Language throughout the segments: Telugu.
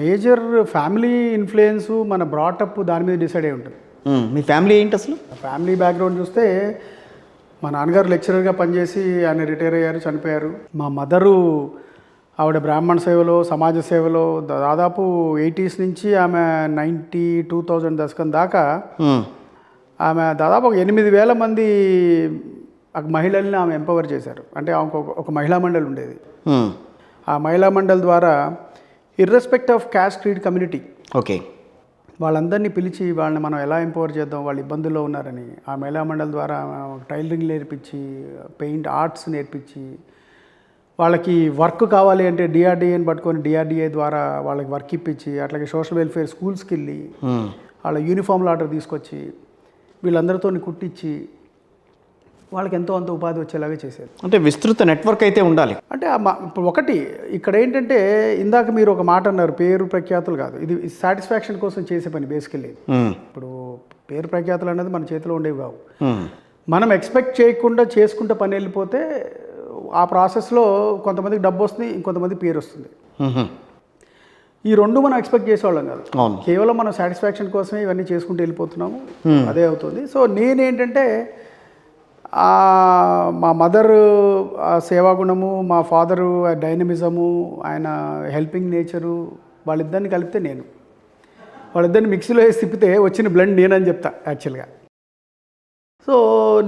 మేజర్ ఫ్యామిలీ ఇన్ఫ్లుయెన్స్ మన బ్రాటప్ దాని మీద డిసైడ్ అయి ఉంటుంది. మీ ఫ్యామిలీ ఏంటి అసలు? ఫ్యామిలీ బ్యాక్గ్రౌండ్ చూస్తే మా నాన్నగారు లెక్చరర్గా పనిచేసి ఆయన రిటైర్ అయ్యారు, చనిపోయారు. మా మదరు ఆవిడ బ్రాహ్మణ సేవలో, సమాజ సేవలో దాదాపు 80s నుంచి ఆమె 2000 దశకం దాకా ఆమె దాదాపు ఒక 8,000 మంది మహిళల్ని ఆమె ఎంపవర్ చేశారు. అంటే ఆమెకు ఒక మహిళా మండలి ఉండేది. ఆ మహిళా మండలి ద్వారా irrespective of caste, creed, community okay వాళ్ళందరినీ పిలిచి వాళ్ళని మనం ఎలా ఎంపవర్ చేద్దాం, వాళ్ళు ఇబ్బందుల్లో ఉన్నారని ఆ మహిళా మండలి ద్వారా టైలరింగ్ నేర్పించి, పెయింట్ ఆర్ట్స్ నేర్పించి, వాళ్ళకి వర్క్ కావాలి అంటే డిఆర్డిఏని పట్టుకొని డిఆర్డిఏ ద్వారా వాళ్ళకి వర్క్ ఇప్పించి, అట్లాగే సోషల్ వెల్ఫేర్ స్కూల్స్కి వెళ్ళి వాళ్ళ యూనిఫామ్ల ఆర్డర్ తీసుకొచ్చి వీళ్ళందరితో కుట్టించి వాళ్ళకి ఎంతో అంత ఉపాధి వచ్చేలాగా చేసేది. అంటే విస్తృత నెట్వర్క్ అయితే ఉండాలి. అంటే ఇప్పుడు ఒకటి ఇక్కడ ఏంటంటే ఇందాక మీరు ఒక మాట అన్నారు, పేరు ప్రఖ్యాతులు కాదు, ఇది సాటిస్ఫాక్షన్ కోసం చేసే పని బేసికల్లీ. ఇప్పుడు పేరు ప్రఖ్యాతులు అనేది మన చేతిలో ఉండేవి కావు. మనం ఎక్స్పెక్ట్ చేయకుండా చేసుకుంటే పని వెళ్ళిపోతే ఆ ప్రాసెస్లో కొంతమందికి డబ్బు వస్తుంది, ఇంకొంతమంది పేరు వస్తుంది. ఈ రెండు మనం ఎక్స్పెక్ట్ చేసేవాళ్ళం కాదు. కేవలం మనం సాటిస్ఫాక్షన్ కోసమే ఇవన్నీ చేసుకుంటూ వెళ్ళిపోతున్నాము, అదే అవుతుంది. సో నేనేంటంటే మా మదరు సేవాగుణము, మా ఫాదరు డైనమిజము, ఆయన హెల్పింగ్ నేచరు, వాళ్ళిద్దరిని కలిపితే నేను, వాళ్ళిద్దరిని మిక్సీలో వేసి తిప్పితే వచ్చిన బ్లెండ్ నేనని చెప్తా యాక్చువల్గా. సో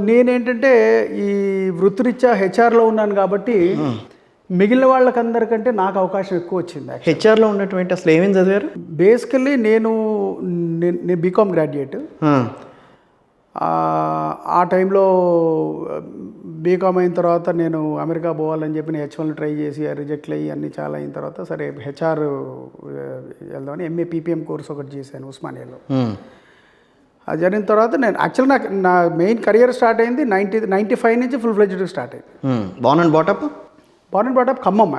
నేనేంటంటే ఈ వృత్తిరీత్యా హెచ్ఆర్లో ఉన్నాను కాబట్టి మిగిలిన వాళ్ళకందరికంటే నాకు అవకాశం ఎక్కువ వచ్చింది. హెచ్ఆర్లో ఉన్నటువంటి అసలు ఏమేమి చదివారు? బేసికల్లీ నేను బీకామ్ గ్రాడ్యుయేట్. ఆ టైంలో బీకామ్ అయిన తర్వాత నేను అమెరికా పోవాలని చెప్పి H1 ట్రై చేసి రిజెక్ట్లు అయ్యి అన్నీ చాలా అయిన తర్వాత సరే హెచ్ఆర్ వెళ్దామని ఎంఏ పీపీఎం కోర్స్ ఒకటి చేశాను ఉస్మానియాలో. అది జరిగిన తర్వాత నేను యాక్చువల్గా నా మెయిన్ కెరియర్ స్టార్ట్ అయింది 95 నుంచి ఫుల్ ఫ్లెడ్జ్డ్ స్టార్ట్ అయింది. బార్న్ అండ్ బాటప్ ఖమ్మం,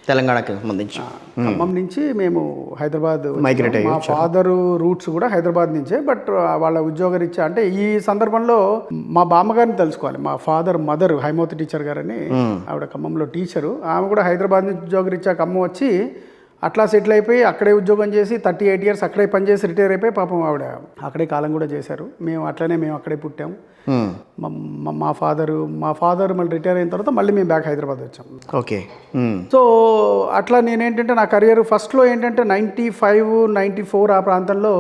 తెలంగాణకి సంబంధించి. ఖమ్మం నుంచి మేము హైదరాబాద్ మైగ్రేట్ అయ్యాం. మా ఫాదరు రూట్స్ కూడా హైదరాబాద్ నుంచే, బట్ వాళ్ళ ఉద్యోగరీత్యా అంటే ఈ సందర్భంలో మా బామ్మగారిని తెలుసుకోవాలి. మా మదర్ హైమవతి టీచర్ గారని, ఆవిడ ఖమ్మంలో టీచరు. ఆమె కూడా హైదరాబాద్ నుంచి ఉద్యోగరీత్యా ఖమ్మం వచ్చి అట్లా సెటిల్ అయిపోయి అక్కడే ఉద్యోగం చేసి 38 years అక్కడే పనిచేసి రిటైర్ అయిపోయి పాపం ఆవిడ అక్కడే కాలం కూడా చేశారు. మేము అక్కడే పుట్టాము. మా ఫాదర్ మళ్ళీ రిటైర్ అయిన తర్వాత మళ్ళీ మేము బ్యాక్ హైదరాబాద్ వచ్చాం. ఓకే. సో అట్లా నేనేంటంటే నా కెరియర్ ఫస్ట్లో ఏంటంటే 95, 94 ఆ ప్రాంతంలో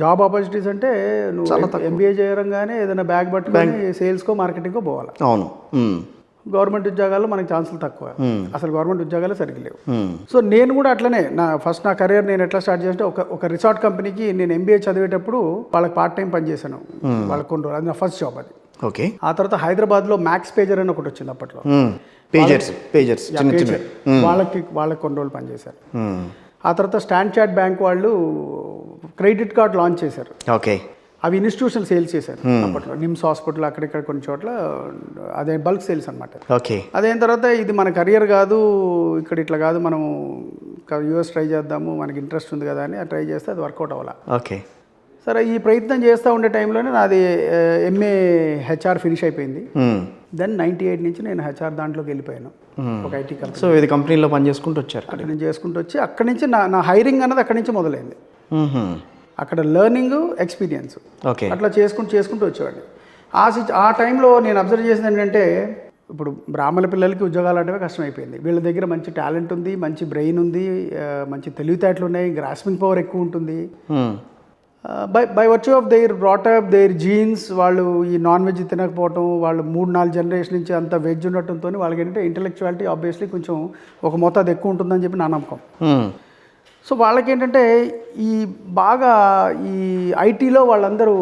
జాబ్ ఆపర్చునిటీస్ అంటే నువ్వు ఎంబీఏ చేయరంగానే ఏదైనా బ్యాగ్ పట్టుకొని సేల్స్కో మార్కెటింగ్కో పోవాలి. అవును. గవర్నమెంట్ ఉద్యోగాల్లో మనకి ఛాన్సులు తక్కువ, అసలు గవర్నమెంట్ ఉద్యోగాలే సరిగ్గా లేవు. సో నేను కూడా అట్లనే నా కెరియర్ నేను ఎట్లా స్టార్ట్ చేస్తే ఒక రిసార్ట్ కంపెనీకి నేను ఎంబీఏ చదివేటప్పుడు వాళ్ళకి పార్ట్ టైం పనిచేశాను. వాళ్ళకి కొన్ని రోజులు, అది నా ఫస్ట్ జాబ్ అది. ఓకే. ఆ తర్వాత హైదరాబాద్లో మ్యాక్స్ పేజర్ అని ఒకటి వచ్చింది అప్పట్లో. పేజర్స్ వాళ్ళకి కొన్ని రోజులు పనిచేశారు. ఆ తర్వాత స్టాండ్ చార్ట్ బ్యాంక్ వాళ్ళు క్రెడిట్ కార్డ్ లాంచ్ చేశారు. ఓకే. అవి ఇన్స్టిట్యూషనల్ సేల్స్ చేశారు అప్పట్లో. నిమ్స్ హాస్పిటల్ అక్కడిక్కడ కొన్ని చోట్ల అదే బల్క్ సేల్స్ అనమాట. ఓకే. అదైన తర్వాత ఇది మన కెరియర్ కాదు, ఇక్కడ ఇట్లా కాదు, మనం యూఎస్ ట్రై చేద్దాము, మనకి ఇంట్రెస్ట్ ఉంది కదా అని ట్రై చేస్తే అది వర్కౌట్ అవ్వాలి. ఓకే. సరే ఈ ప్రయత్నం చేస్తూ ఉండే టైంలోనే నాది ఎంఏ హెచ్ఆర్ ఫినిష్ అయిపోయింది. దెన్ 98 నుంచి నేను హెచ్ఆర్ దాంట్లోకి వెళ్ళిపోయాను, ఒక ఐటీ కంపెనీ. సో ఇది కంపెనీలో పని చేసుకుంటూ వచ్చారు. అక్కడ నేను చేసుకుంటూ వచ్చి అక్కడి నుంచి నా హైరింగ్ అన్నది అక్కడి నుంచి మొదలైంది. అక్కడ లెర్నింగ్, ఎక్స్పీరియన్స్ అట్లా చేసుకుంటూ వచ్చేవాడిని. ఆ టైంలో నేను అబ్జర్వ్ చేసింది ఏంటంటే, ఇప్పుడు బ్రాహ్మణ పిల్లలకి ఉద్యోగాలు అంటే కష్టమైపోయింది. వీళ్ళ దగ్గర మంచి టాలెంట్ ఉంది, మంచి బ్రెయిన్ ఉంది, మంచి తెలివితేటలు ఉన్నాయి, గ్రాస్పింగ్ పవర్ ఎక్కువ ఉంటుంది. By virtue of their brought up, their genes, వాళ్ళు ఈ నాన్ వెజ్ తినకపోవటం, వాళ్ళు 3-4 జనరేషన్ నుంచి అంత వెజ్ ఉండటంతో వాళ్ళకి ఏంటంటే ఇంటెలెక్చువాలిటీ ఆబ్వియస్లీ కొంచెం ఒక మోతాదు ఎక్కువ ఉంటుందని చెప్పి నా నమ్మకం. సో వాళ్ళకి ఏంటంటే బాగా ఈ ఐటీలో వాళ్ళందరూ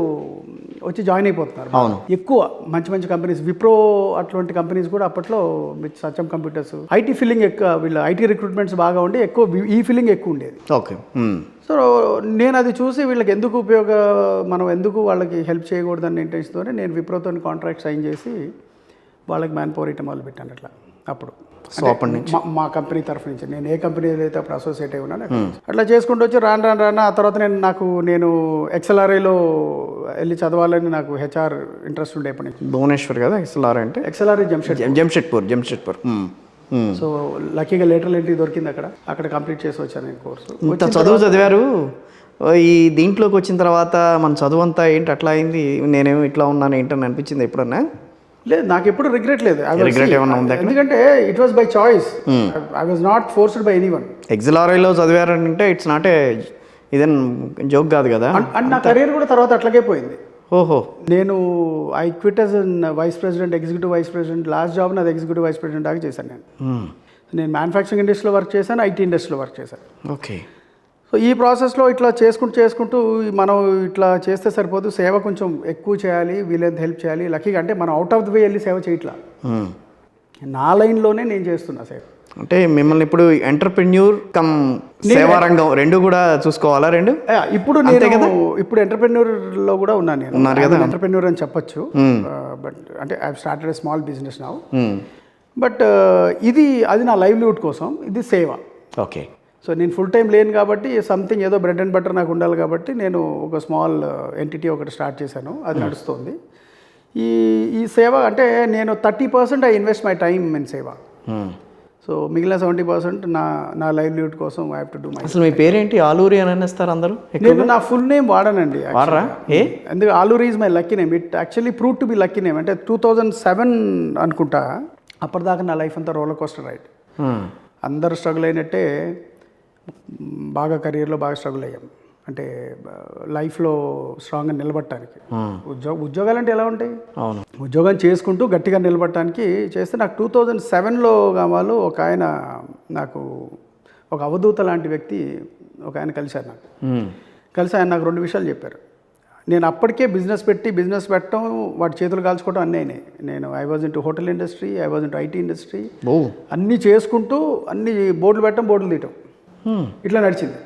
వచ్చి జాయిన్ అయిపోతున్నారు. ఎక్కువ మంచి కంపెనీస్, విప్రో అట్లాంటి కంపెనీస్ కూడా అప్పట్లో సత్యం కంప్యూటర్స్, ఐటీ ఫీలింగ్ ఎక్కువ, వీళ్ళ ఐటీ రిక్రూట్మెంట్స్ బాగా ఉండి ఎక్కువ ఈ ఫీలింగ్ ఎక్కువ ఉండేది. ఓకే. సో నేను అది చూసి వీళ్ళకి మనం ఎందుకు వాళ్ళకి హెల్ప్ చేయకూడదని ఇంటెన్షన్తోనే నేను విప్రోతో కాంట్రాక్ట్ సైన్ చేసి వాళ్ళకి మ్యాన్ పవర్ ఇవ్వటం మొదలు పెట్టాను. అట్లా అప్పుడు మా కంపెనీ తరఫు నుంచి నేను ఏ కంపెనీ అయితే అప్పుడు అసోసియేట్ అయి ఉన్నాను అట్లా చేసుకుంటూ వచ్చి రాను ఆ తర్వాత నేను XLRIలో వెళ్ళి చదవాలని నాకు హెచ్ఆర్ ఇంట్రెస్ట్ ఉండే. ఎప్పటి నుంచి భువనేశ్వర్ కదా XLRI అంటే? XLRI జంషెడ్పూర్. సో లక్కీగా లేటరల్ ఎంట్రీ దొరికింది అక్కడ కంప్లీట్ చేసి వచ్చాను నేను కోర్సు. ఇంత చదువు చదివారు, ఈ దీంట్లోకి వచ్చిన తర్వాత మన చదువు అంతా ఏంటి అట్లా అయింది, నేనేమో ఇట్లా ఉన్నాను ఏంటని అనిపించింది ఎప్పుడన్నా? లేదు, నాకు ఎప్పుడు రిగ్రెట్ లేదు. Regret ఏమన్నా ఉందా? ఎందుకంటే it was by choice, I was not forced by anyone. ఎగ్జిలారీలో చదివారంటే ఇట్స్ నాట్ ఏ ఇదేం జోక్ కాదు కదా. అండ్ నా కెరీర్ కూడా తర్వాత అట్లాగే పోయింది. ఓహో. నేను I quit as vice president, executive vice president. Last job నాది ఎగ్జిక్యూటివ్ వైస్ ప్రెసిడెంట్ దాకా చేశాను నేను. నేను మ్యానుఫ్యాక్చరింగ్ ఇండస్ట్రీలో వర్క్ చేశాను, ఐటీ ఇండస్ట్రీలో వర్క్ చేశాను. ఓకే. సో ఈ ప్రాసెస్లో ఇట్లా చేసుకుంటూ మనం ఇట్లా చేస్తే సరిపోదు, సేవ కొంచెం ఎక్కువ చేయాలి, వీలైనంత హెల్ప్ చేయాలి. లక్కీగా అంటే మనం అవుట్ ఆఫ్ ది వే వెళ్ళి సేవ చేయట్లా, నా లైన్లోనే నేను చేస్తున్నా సేవ. అంటే మిమ్మల్ని ఇప్పుడు ఎంటర్ప్రెన్యూర్ కమ్ సేవారంగం రెండు కూడా చూసుకోవాలా? రెండు ఇప్పుడు నేను ఇప్పుడు ఎంటర్ప్రెన్యూర్లో కూడా ఉన్నాను. నేను ఉన్నారు కదా, ఎంటర్ప్రెన్యూర్ అని చెప్పొచ్చు. బట్ అంటే I started a small business now. But అది నా లైవ్లీహుడ్ కోసం, ఇది సేవ. ఓకే. సో నేను ఫుల్ టైం లేను కాబట్టి సంథింగ్ ఏదో బ్రెడ్ అండ్ బటర్ నాకు ఉండాలి కాబట్టి నేను ఒక స్మాల్ ఎంటిటీ ఒకటి స్టార్ట్ చేశాను, అది నడుస్తుంది. ఈ సేవ అంటే నేను 30% I invest my time in సేవ. సో మిగిలిన 70% నా లైవ్లీహుడ్ కోసం I have to do my. అసలు మీ పేరేంటి? ఆలూరి అని అనేస్తారు అందరూ. నేను నా ఫుల్ నేమ్ వాడనండి. వాడరా? ఎందుకు? Aluri is my lucky name. It actually prove to be lucky name. అంటే 2007 అనుకుంటా, అప్పటిదాకా నా లైఫ్ అంతా రోలర్ కోస్టర్ రైడ్. అందరూ స్ట్రగుల్ అయినట్టే బాగా కెరీర్లో బాగా స్ట్రగుల్ అయ్యాం. అంటే లైఫ్లో స్ట్రాంగ్గా నిలబడటానికి. ఉద్యోగాలు అంటే ఎలా ఉంటాయి? అవును. ఉద్యోగం చేసుకుంటూ గట్టిగా నిలబడటానికి చేస్తే నాకు 2007లో కావాలో ఒక ఆయన, నాకు ఒక అవధూత లాంటి వ్యక్తి ఒక ఆయన కలిశారు. కలిసి ఆయన నాకు 2 విషయాలు చెప్పారు. నేను అప్పటికే బిజినెస్ పెట్టడం, వాటి చేతులు కాల్చుకోవడం అన్నీ అయినాయి. నేను I was into hotel industry, I was into IT industry, అన్నీ చేసుకుంటూ అన్ని బోర్డులు పెట్టడం, బోర్డులు తీయటం, ఇట్లా నడిచింది.